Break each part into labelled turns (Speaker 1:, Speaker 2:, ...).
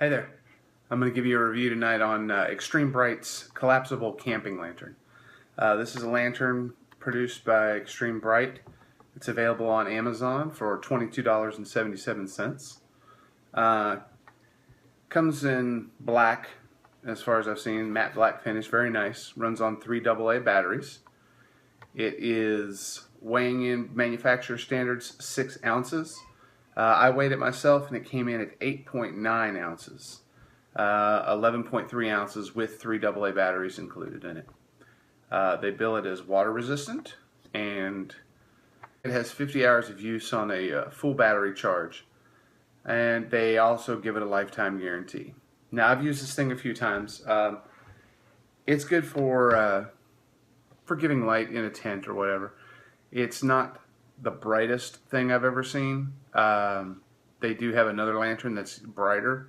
Speaker 1: Hey there, I'm going to give you a review tonight on Xtreme Bright's collapsible camping lantern. This is a lantern produced by Xtreme Bright. It's available on Amazon for $22.77. Comes in black, as far as I've seen, matte black finish, very nice. Runs on 3 AA batteries. It is weighing in manufacturer standards 6 ounces. I weighed it myself and it came in at 8.9 ounces, 11.3 ounces with 3 AA batteries included in it. They bill it as water resistant, and it has 50 hours of use on a full battery charge, and they also give it a lifetime guarantee. Now, I've used this thing a few times. It's good for giving light in a tent or whatever. It's not the brightest thing I've ever seen. They do have another lantern that's brighter,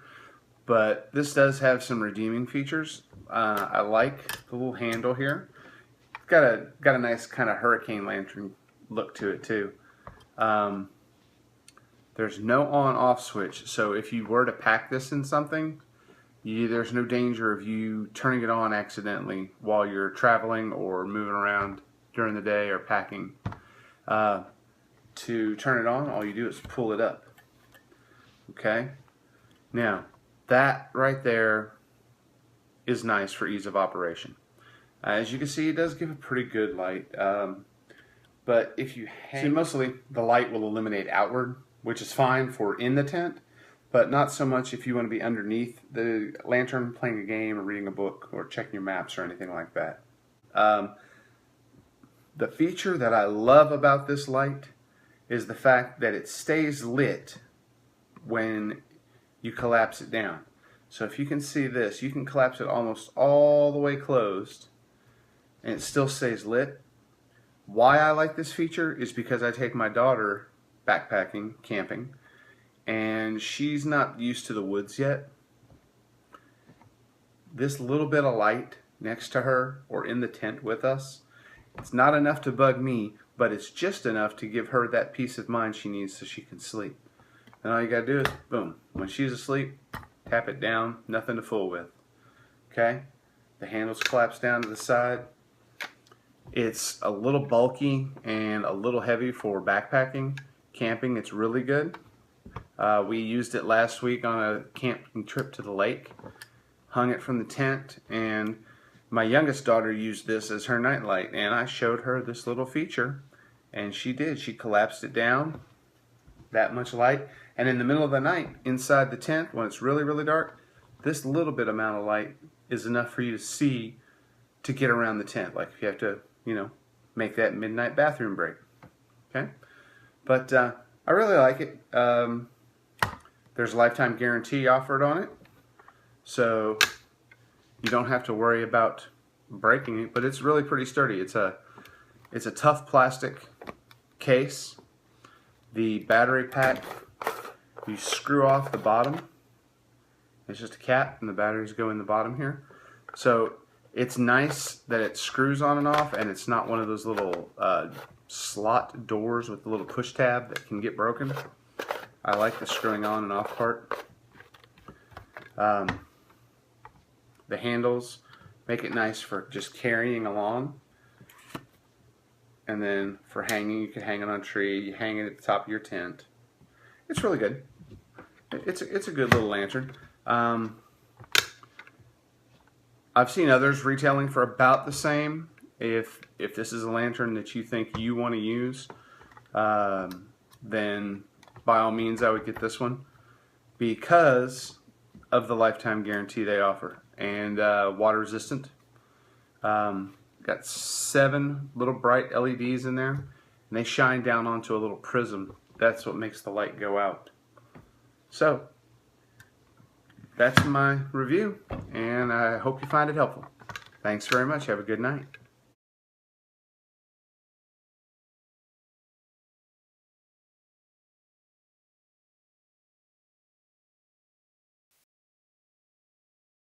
Speaker 1: but this does have some redeeming features. I like the little handle here. It's got a nice kind of hurricane lantern look to it too. There's no on-off switch, so if you were to pack this in something, there's no danger of you turning it on accidentally while you're traveling or moving around during the day or packing. To turn it on, all you do is pull it up. Okay? Now, that right there is nice for ease of operation. As you can see, it does give a pretty good light. But if you see, mostly the light will illuminate outward, which is fine for in the tent, but not so much if you want to be underneath the lantern playing a game or reading a book or checking your maps or anything like that. The feature that I love about this light is the fact that it stays lit when you collapse it down. So if you can see this, you can collapse it almost all the way closed and it still stays lit. Why I like this feature is because I take my daughter backpacking, camping, and she's not used to the woods yet. This little bit of light next to her or in the tent with us, it's not enough to bug me, but it's just enough to give her that peace of mind she needs so she can sleep. And all you gotta do is, boom, when she's asleep, tap it down, nothing to fool with. Okay? The handles collapse down to the side. It's a little bulky and a little heavy for backpacking. Camping, it's really good. We used it last week on a camping trip to the lake. Hung it from the tent, and my youngest daughter used this as her nightlight, and I showed her this little feature, and she did. She collapsed it down, that much light, and in the middle of the night, inside the tent, when it's really, really dark, this little bit amount of light is enough for you to see to get around the tent, like if you have to, make that midnight bathroom break. Okay? But I really like it. There's a lifetime guarantee offered on it, so you don't have to worry about breaking it, but it's really pretty sturdy. It's a tough plastic case. The battery pack, you screw off the bottom. It's just a cap and the batteries go in the bottom here. So it's nice that it screws on and off, and it's not one of those little slot doors with the little push tab that can get broken. I like the screwing on and off part. The handles make it nice for just carrying along, and then for hanging, you can hang it on a tree, you hang it at the top of your tent. It's really good. It's a good little lantern. I've seen others retailing for about the same. If this is a lantern that you think you want to use, then by all means I would get this one because of the lifetime guarantee they offer, and water resistant. Got 7 little bright LEDs in there, and they shine down onto a little prism. That's what makes the light go out. So that's my review, and I hope you find it helpful. Thanks very much. Have a good night.